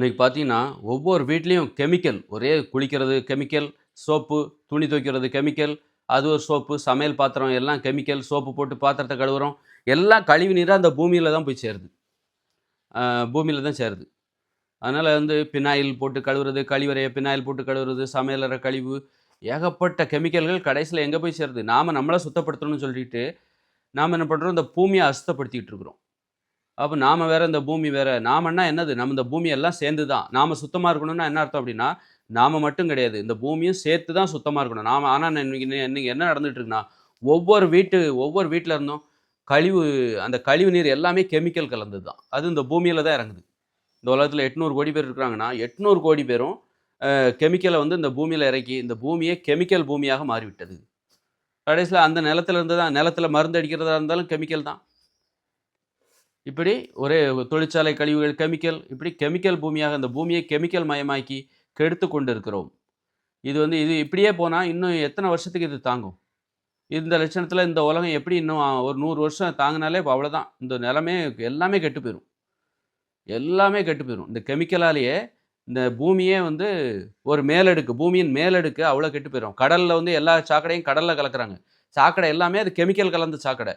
இன்னைக்கு பார்த்தீங்கன்னா, ஒவ்வொரு வீட்லயும் கெமிக்கல். ஒரே குளிக்கிறது கெமிக்கல், சோப்பு, துணி துவைக்கிறது கெமிக்கல், அது ஒரு சோப்பு, சமையல் பாத்திரம் எல்லாம் கெமிக்கல், சோப்பு போட்டு பாத்திரத்த கழுவுறோம். எல்லாம் கழிவு நீரா அந்த பூமியில தான் போய் சேருது. அ பூமியில தான் சேருது. அதனால வந்து பினாயில் போட்டு கழுவுறது, கழிவறைய பினாயில் போட்டு கழுவுறது, சமையலறை கழிவு, ஏகப்பட்ட கெமிக்கல்கள் கடைசியில எங்க போய் சேருது? நாம நம்மள சுத்தப்படுத்தணும்னு சொல்லிட்டு, நாம என்ன பண்றோம்? இந்த பூமிய அசுத்தப்படுத்திட்டு இருக்கிறோம். அப்ப நாம வேற, இந்த பூமி வேற. நாமன்னா என்னது? நம்ம இந்த பூமி எல்லாம் சேர்ந்து தான். நாம சுத்தமா இருக்கணும்னா என்ன அர்த்தம் அப்டின்னா, நாம மட்டும் கிடையாது. இந்த பூமியும் சேர்த்து தான் சுத்தமா இருக்கணும். நாம ஆனா இன்னைக்கு என்ன நடந்துட்டு இருக்குன்னா, ஒவ்வொரு வீட்ல இருந்தும் கழிவு அந்த கழிவு நீர் எல்லாமே கெமிக்கல் கலந்தது தான். அது இந்த பூமியில தான் இறங்குது. இந்த உலகத்துல 800 கோடி பேர் இருக்கிறாங்கன்னா, 800 கோடி பேரும் கெமிக்கல வந்து இந்த பூமியில இறக்கி, இந்த பூமியே கெமிக்கல் பூமியாக மாறிவிட்டது. கடைசியில அந்த நிலத்துல இருந்து தான் நிலத்துல மருந்து அடிக்கிறதா இருந்தாலும் கெமிக்கல் தான். இப்படி ஒரே தொழிற்சாலை கழிவுகள் கெமிக்கல், இப்படி கெமிக்கல் பூமியாக அந்த பூமியை கெமிக்கல் மயமாக்கி கெடுத்துக் கொண்டிருக்கிறோம். இது இப்படியே போனா இன்னும் எத்தன வருஷத்துக்கு இது தாங்கும்? இந்த லட்சணத்தில இந்த உலகம் எப்படி இன்னும் ஒரு 100 வருஷம் தாங்குனாலே அவ்வளோதான். இந்த நிலமே எல்லாமே கெட்டு போயிரும். எல்லாமே கெட்டு போயிரும். இந்த கெமிக்கலாலேயே இந்த பூமியே வந்து ஒரு மேலடுக்கு, பூமியின் மேலடுக்கு அவ்வளோ கெட்டு போயிரும். கடல்ல வந்து எல்லா சாக்கடையும் கடல்ல கலக்குறாங்க. சாக்கடை எல்லாமே அது கெமிக்கல் கலந்த சாக்கடை.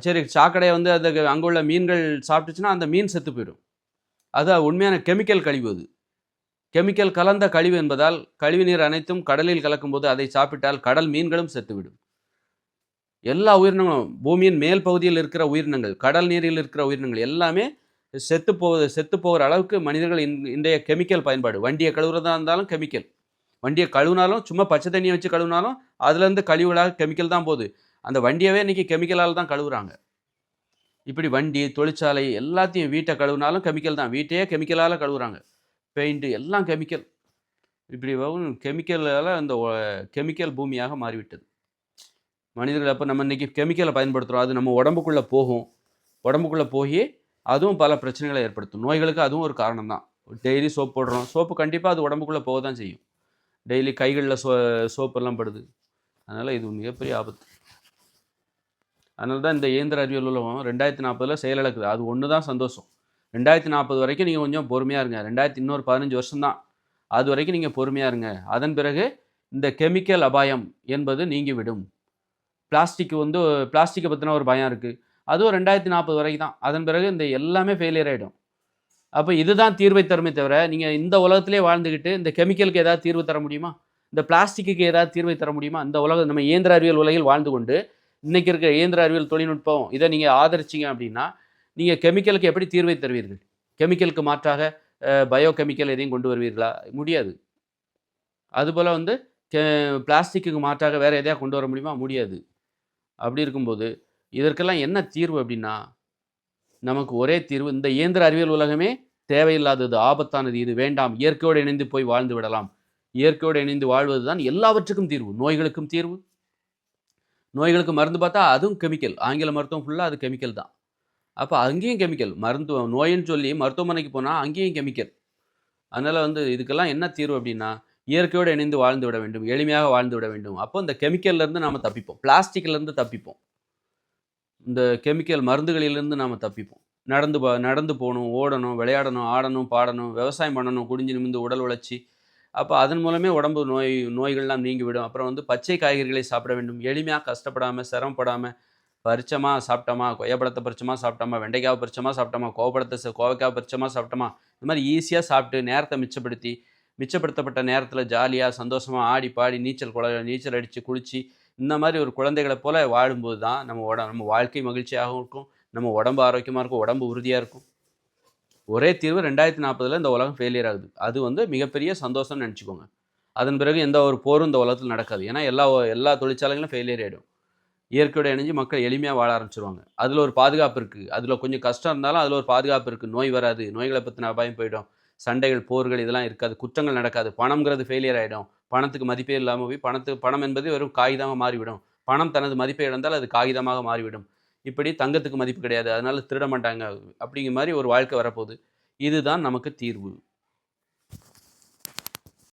சரி, சாக்கடைய வந்து அந்த அங்க உள்ள மீன்கள் சாப்பிட்டுச்சுன்னா, அந்த மீன் செத்து போயிடும். அது உண்மையான கெமிக்கல் கழிவு அது. கெமிக்கல் கலந்த கழிவு என்பதால், கழிவுநீர் அனைத்தும் கடலில் கலக்கும்போது அதை சாப்பிட்டால் கடல் மீன்களும் செத்துவிடும். எல்லா உயிரினங்களும் பூமியின் மேல் பகுதியில் இருக்கிற உயிரினங்கள், கடல் நீரில் இருக்கிற உயிரினங்கள் எல்லாமே செத்து போகிற அளவுக்கு மனிதர்கள் இன்றைய கெமிக்கல் பயன்பாடு. வண்டிய கழுவுறதா இருந்தாலும் கெமிக்கல். வண்டிய கழுவுனாலும் சும்மா பச்சை தண்ணிய வச்சு கழுவுனாலும், அதுலேருந்து கழிவுகளாக கெமிக்கல் தான் போது. அந்த வண்டியவே இன்னைக்கு கெமிக்கலால தான் கழுவுறாங்க. இப்படி வண்டி, தொழிற்சாலை எல்லாத்தையும் வீட்ட கழுவுனாலும் கெமிக்கல் தான். வீட்டையே கெமிக்கலால கழுவுறாங்க. பெயிண்ட் எல்லாம் கெமிக்கல். இப்படி கெமிக்கலால அந்த கெமிக்கல் பூமியாக மாறிவிட்டது. மனிதர்கள் அப்ப நம்ம இன்னைக்கு கெமிக்கல பயன்படுத்துறோம். அது நம்ம உடம்புக்குள்ள போகும். உடம்புக்குள்ள போயி, அதுவும் பல பிரச்சனைகள ஏற்படுத்தும். நோய்களுக்கு அதுவும் ஒரு காரணம் தான். டெய்லி சோப் போடுறோம். சோப்பு கண்டிப்பா அது உடம்புக்குள்ள போக தான் செய்யும். டெய்லி கைகள்ல சோப்பெல்லாம் படுது. அதனால இது மிகப்பெரிய ஆபத்து. அதனால தான் இந்த இயந்திர அறிவியல் உலகம் 2040ல செயலிழக்குது. அது ஒண்ணு தான் சந்தோஷம். 2040 வரைக்கும் நீங்க கொஞ்சம் பொறுமையா இருங்க. இன்னொரு 15 வருஷம் தான். அதுவரைக்கும் நீங்க பொறுமையா இருங்க. அதன் பிறகு இந்த கெமிக்கல் அபாயம் என்பது நீங்கிவிடும். பிளாஸ்டிக்க பத்தின ஒரு பயம் இருக்கு. அதுவும் 2040 வரைக்கும் தான். அதன் பிறகு இந்த எல்லாமே ஃபெயிலியர் ஆயிடும். அப்ப இதுதான் தீர்வை தருமே தவிர, நீங்க இந்த உலகத்திலேயே வாழ்ந்துகிட்டு, இந்த கெமிக்கலுக்கு ஏதாவது தீர்வு தர முடியுமா? இந்த பிளாஸ்டிக்குக்கு ஏதாவது தீர்வை தர முடியுமா? இந்த உலகம் நம்ம இயந்திர அறிவியல் உலகில் வாழ்ந்து கொண்டு, இன்னைக்கு இருக்கிற இயந்திர அறிவியல் தொழில்நுட்பம், இத நீங்க ஆதரிச்சீங்க அப்படின்னா, நீங்க கெமிக்கலுக்கு எப்படி தீர்வை தருவீர்கள்? கெமிக்கலுக்கு மாற்றாக பயோ கெமிக்கல் எதையும் கொண்டு வருவீர்களா? முடியாது. அதுபோல வந்து கெ பிளாஸ்டிக்குக்கு மாற்றாக வேற எதையா கொண்டு வர முடியுமா? முடியாது. அப்படி இருக்கும்போது, இதற்கெல்லாம் என்ன தீர்வு அப்படின்னா, நமக்கு ஒரே தீர்வு, இந்த இயந்திர அறிவியல் உலகமே தேவையில்லாதது, ஆபத்தானது, இது வேண்டாம். இயற்கையோடு இணைந்து போய் வாழ்ந்து விடலாம். இயற்கையோடு இணைந்து வாழ்வது தான் எல்லாவற்றுக்கும் தீர்வு. நோய்களுக்கும் தீர்வு. நோய்களுக்கு மருந்து பார்த்தா அதுவும் கெமிக்கல். ஆங்கில மருத்துவம் ஃபுல்லா அது கெமிக்கல் தான். அப்ப அங்கேயும் கெமிக்கல். நோயின்னு சொல்லி மருத்துவமனைக்கு போனா அங்கேயும் கெமிக்கல். அதனால வந்து இதுக்கெல்லாம் என்ன தீர்வு அப்படின்னா, இயற்கையோடு இணைந்து வாழ்ந்து விட வேண்டும். எளிமையாக வாழ்ந்து விட வேண்டும். அப்போ இந்த கெமிக்கல்ல இருந்து நாம தப்பிப்போம். பிளாஸ்டிக்ல இருந்து தப்பிப்போம். இந்த கெமிக்கல் மருந்துகளிலிருந்து நாம தப்பிப்போம். நடந்து போணும், ஓடணும், விளையாடணும், ஆடணும், பாடணும், விவசாயம் பண்ணணும், குனிஞ்சு நிமிர்ந்து உடல் உழைச்சு. அப்ப அதன் மூலமே உடம்பு நோய்கள்லாம் நீங்கிவிடும். அப்புறம் வந்து பச்சை காய்கறிகளை சாப்பிட வேண்டும். எளிமையா கஷ்டப்படாம, சிரமப்படாம, பறிச்சோமா, சாப்பிட்டோமா, கொய்யாப்பழத்த பறிச்சோமா, சாப்பிட்டோமா, வெண்டைக்காவ பறிச்சோமா, சாப்பிட்டோமா, கோவக்காவ பறிச்சோமா, சாப்பிட்டோமா. இந்த மாரி ஈஸியா சாப்பிட்டு நேரத்த மிச்சப்படுத்தி, மிச்சப்படுத்தப்பட்ட நேரத்தில ஜாலியா, சந்தோஷமா ஆடி, பாடி, நீச்சல் அடிச்சு, குளிச்சு, இந்த மாரி ஒரு குழந்தைகள போல வாழும்போது தான் நம்ம வாழ்க்கை மகிழ்ச்சியாகவும் இருக்கும். நம்ம உடம்பு ஆரோக்கியமா இருக்கும். உடம்பு உறுதியா இருக்கும். ஒரே தீர்வு 2040ல இந்த உலகம் ஃபெயிலியர் ஆகுது. அது வந்து மிகப்பெரிய சந்தோஷம்னு நெனச்சுக்கோங்க. அதன் பிறகு எந்த ஒரு போரும் இந்த உலகத்தில நடக்காது. ஏன்னா எல்லா தொழிற்சாலைகளும் ஃபெயிலியர் ஆயிடும். இயற்கையோட இணைஞ்சு மக்கள் எளிமையா வாழ ஆரம்பிச்சுருவாங்க. அதுல ஒரு பாதுகாப்பு இருக்கு. அதுல கொஞ்சம் கஷ்டம் இருந்தாலும் அதுல ஒரு பாதுகாப்பு இருக்கு. நோய் வராது. நோய்கள பத்தின அபாயம் போயிடும். சண்டைகள், போர்கள் இதெல்லாம் இருக்காது. குற்றங்கள் நடக்காது. பணம்ங்கிறது ஃபெயிலியர் ஆயிடும். பணத்துக்கு மதிப்பே இல்லாம போய் பணம் என்பது வெறும் காகிதமா மாறிவிடும். பணம் தனது மதிப்பை இழந்தால் அது காகிதமாக மாறிவிடும். இப்படி தங்கத்துக்கு மதிப்பு கிடையாது. அதனால திருட மாட்டாங்க. அப்படிங்கிற மாரி ஒரு வாழ்க்கை வரப்போது. இதுதான் நமக்கு தீர்வு.